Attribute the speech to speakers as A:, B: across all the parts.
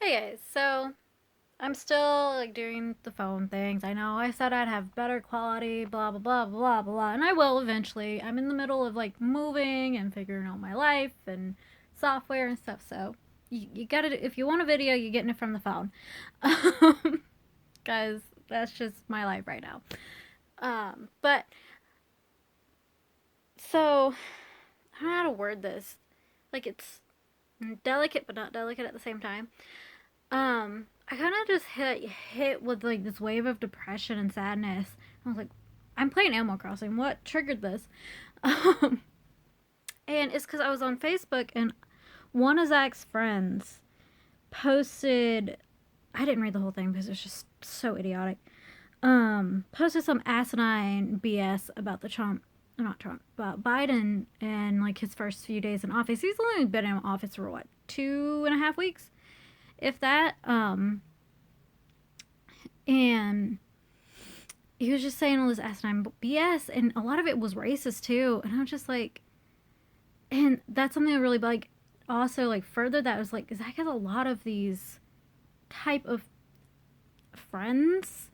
A: Hey guys, so I'm still like doing the phone things. I know I said I'd have better quality, blah blah blah blah blah, and I will eventually. I'm in the middle of like moving and figuring out my life and software and stuff. So you gotta, if you want a video, you're getting it from the phone, guys. That's just my life right now. But so I don't know how to word this. Like it's delicate but not delicate at the same time. I kind of just hit with like this wave of depression and sadness. I was like, I'm playing Animal Crossing. What triggered this? Um, and it's because I was on Facebook and one of Zach's friends posted. I didn't read the whole thing because it's just so idiotic. Posted some asinine BS about the Trump, not Trump, but Biden and like his first few days in office. He's only been in office for what, 2.5 weeks, if that. And he was just saying all this asinine BS, and a lot of it was racist too. And I was just like, and that's something that really like also like further that was like, Zach has a lot of these type of friends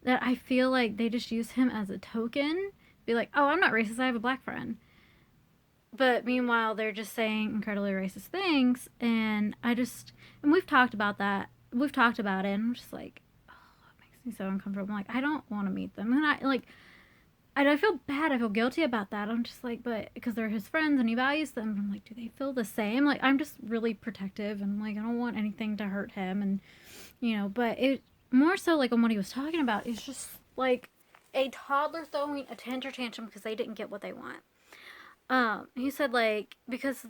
A: that I feel like they just use him as a token. Be like, oh, I'm not racist. I have a black friend. But meanwhile, they're just saying incredibly racist things, and and we've talked about that. We've talked about it, and I'm just like, oh, it makes me so uncomfortable. I'm like, I don't want to meet them, and I feel bad. I feel guilty about that. I'm just like, but because they're his friends and he values them. I'm like, do they feel the same? Like, I'm just really protective and like, I don't want anything to hurt him. And, but it more so like on what he was talking about is just like a toddler throwing a temper tantrum because they didn't get what they want. He said, like, because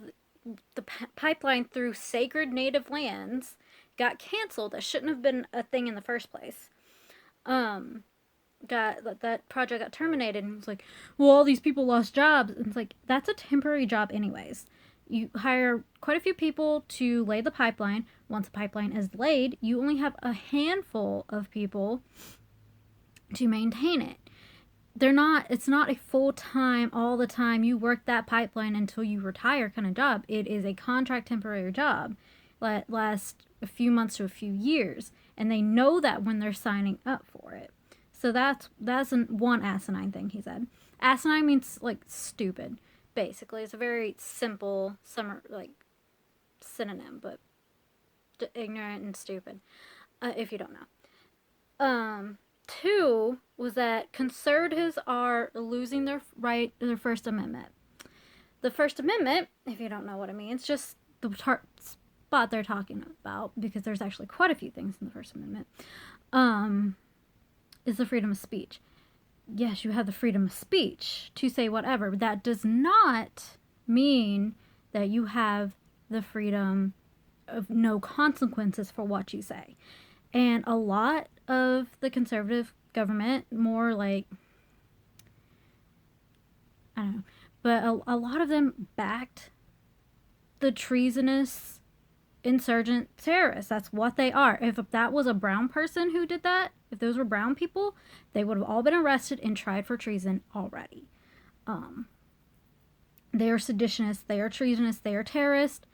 A: the pipeline through sacred native lands got canceled, that shouldn't have been a thing in the first place. Um, that project got terminated, and it was like, well, all these people lost jobs. And it's like, that's a temporary job anyways. You hire quite a few people to lay the pipeline. Once the pipeline is laid, you only have a handful of people to maintain it. It's not a full-time all the time you work that pipeline until you retire kind of job. It is a contract temporary job that lasts a few months to a few years, and they know that when they're signing up for it. So that's one asinine thing he said. Asinine means like stupid. Basically, it's a very simple summer like synonym, but ignorant and stupid. If you don't know. Two was that conservatives are losing their First Amendment. The First Amendment, if you don't know what it means, just the spot they're talking about, because there's actually quite a few things in the First Amendment, um, is the freedom of speech. Yes, you have the freedom of speech to say whatever, but that does not mean that you have the freedom of no consequences for what you say. And a lot of the conservative government, more like, I don't know, but a lot of them backed the treasonous insurgent terrorists. That's what they are. If that was a brown person who did that, if those were brown people, they would have all been arrested and tried for treason already. Um, they are seditionists, they are treasonous, they are terrorists.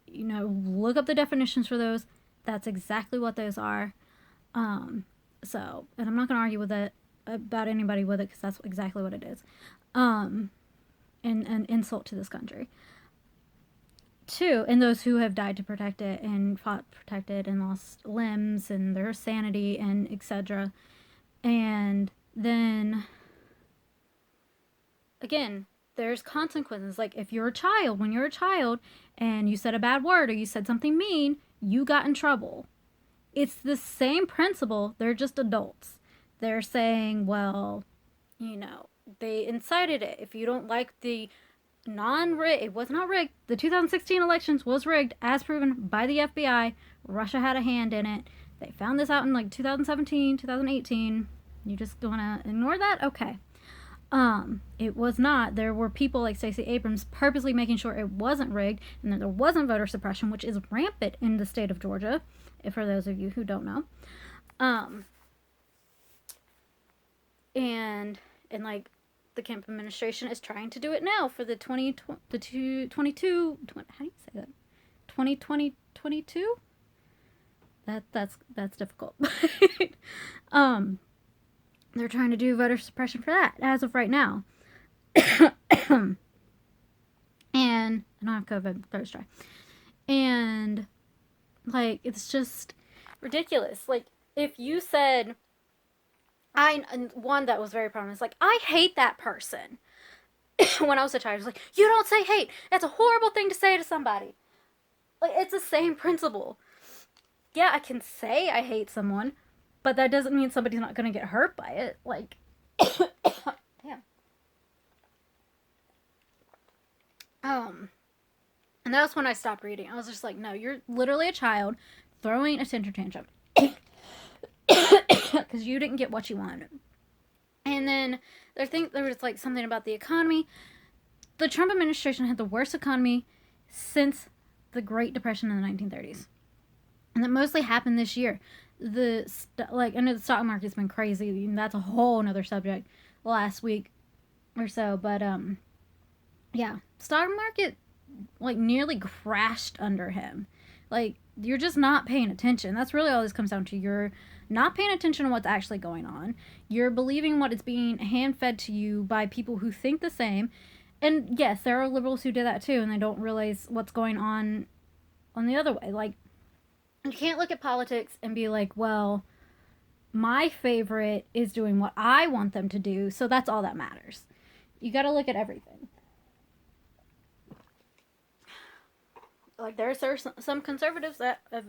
A: Look up the definitions for those. That's exactly what those are. And I'm not going to argue with it about anybody with it because that's exactly what it is. And an insult to this country. Two, and those who have died to protect it and fought to protect it and lost limbs and their sanity and etc. And then again, there's consequences. Like if you're a child, when you're a child and you said a bad word or you said something mean, you got in trouble. It's the same principle. They're just adults. They're saying, well, they incited it. If you don't like the non-rigged, it was not rigged. The 2016 elections was rigged, as proven by the FBI. Russia had a hand in it. They found this out in like 2017, 2018. You just want to ignore that? Okay. It was not. There were people like Stacey Abrams purposely making sure it wasn't rigged and that there wasn't voter suppression, which is rampant in the state of Georgia, if for those of you who don't know. Um, and like the Kemp administration is trying to do it now for the 2022 how do you say that, 2020 22 That's difficult. They're trying to do voter suppression for that as of right now. And I don't have COVID, throat's dry. And like, it's just ridiculous. Like, if you said, one that was very prominent is like, I hate that person. When I was a child, I was like, you don't say hate. That's a horrible thing to say to somebody. Like, it's the same principle. Yeah, I can say I hate someone, but that doesn't mean somebody's not going to get hurt by it. Like, damn. And that was when I stopped reading. I was just like, no, you're literally a child throwing a temper tantrum because you didn't get what you wanted. And then there was like something about the economy. The Trump administration had the worst economy since the Great Depression in the 1930s, and that mostly happened this year. I know the stock market's been crazy. That's a whole another subject. Last week or so, but yeah, stock market like nearly crashed under him. Like, you're just not paying attention. That's really all this comes down to. You're not paying attention to what's actually going on. You're believing what is being hand fed to you by people who think the same. And yes, there are liberals who do that too, and they don't realize what's going on the other way. Like, you can't look at politics and be like, well, my favorite is doing what I want them to do, so that's all that matters. You got to look at everything. Like, there are some conservatives that have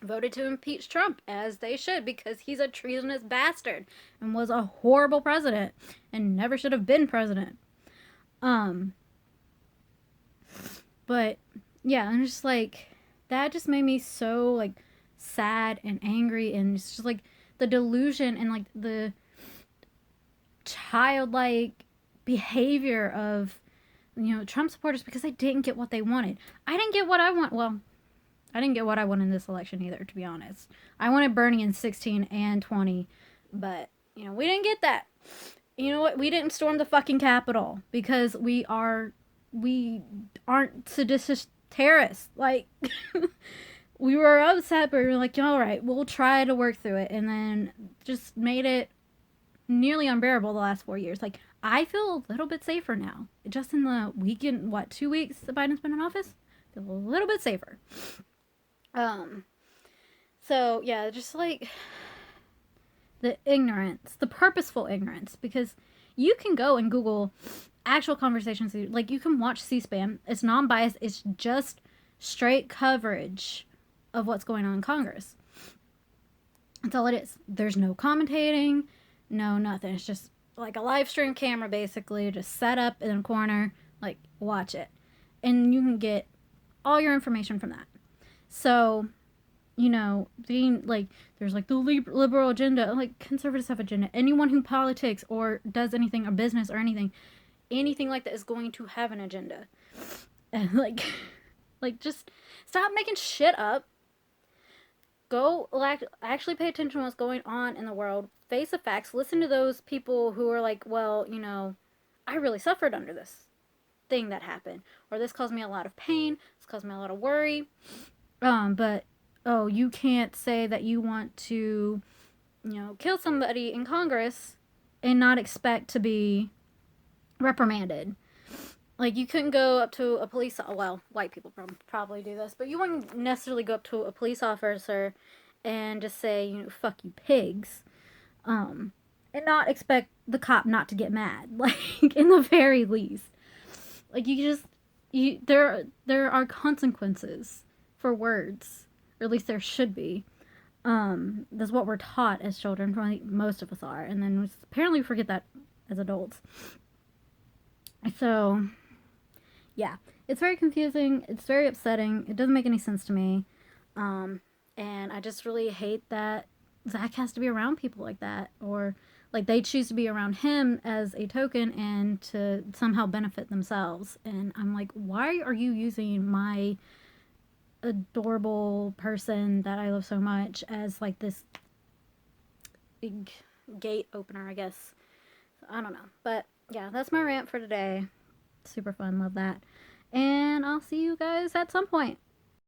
A: voted to impeach Trump, as they should, because he's a treasonous bastard and was a horrible president and never should have been president. But yeah, I'm just like, that just made me so like sad and angry, and it's just like the delusion and like the childlike behavior of, Trump supporters, because they didn't get what they wanted. I didn't get what I want. Well, I didn't get what I wanted in this election either, to be honest. I wanted Bernie in 16 and 20, but, we didn't get that. You know what? We didn't storm the fucking Capitol because we aren't seditious terrorists. Like, we were upset, but we were like, all right, we'll try to work through it, and then just made it nearly unbearable the last 4 years. Like, I feel a little bit safer now. Just in the weekend, 2 weeks that Biden's been in office? I feel a little bit safer. So, yeah, just like the ignorance, the purposeful ignorance, because you can go and Google actual conversations. Like, you can watch C-SPAN. It's non-biased. It's just straight coverage of what's going on in Congress. That's all it is. There's no commentating, no nothing. It's just like a live stream camera, basically, just set up in a corner, like, watch it. And you can get all your information from that. So, being like, there's like the liberal agenda, like, conservatives have agenda. Anyone who politics or does anything, or business or anything like that is going to have an agenda. And like just stop making shit up. Go actually pay attention to what's going on in the world. Face the facts. Listen to those people who are like, well, I really suffered under this thing that happened, or this caused me a lot of pain. This caused me a lot of worry. But you can't say that you want to, kill somebody in Congress and not expect to be reprimanded. Like, you couldn't go up to a police... Well, white people probably do this, but you wouldn't necessarily go up to a police officer and just say, fuck you pigs. And not expect the cop not to get mad. Like, in the very least. Like, there are consequences for words. Or at least there should be. That's what we're taught as children. Probably most of us are. And then apparently we forget that as adults. So... yeah, it's very confusing. It's very upsetting. It doesn't make any sense to me. And I just really hate that Zach has to be around people like that. Or, like, they choose to be around him as a token and to somehow benefit themselves. And I'm like, why are you using my adorable person that I love so much as, like, this big gate opener, I guess. I don't know. But, yeah, that's my rant for today. Super fun. Love that. And I'll see you guys at some point.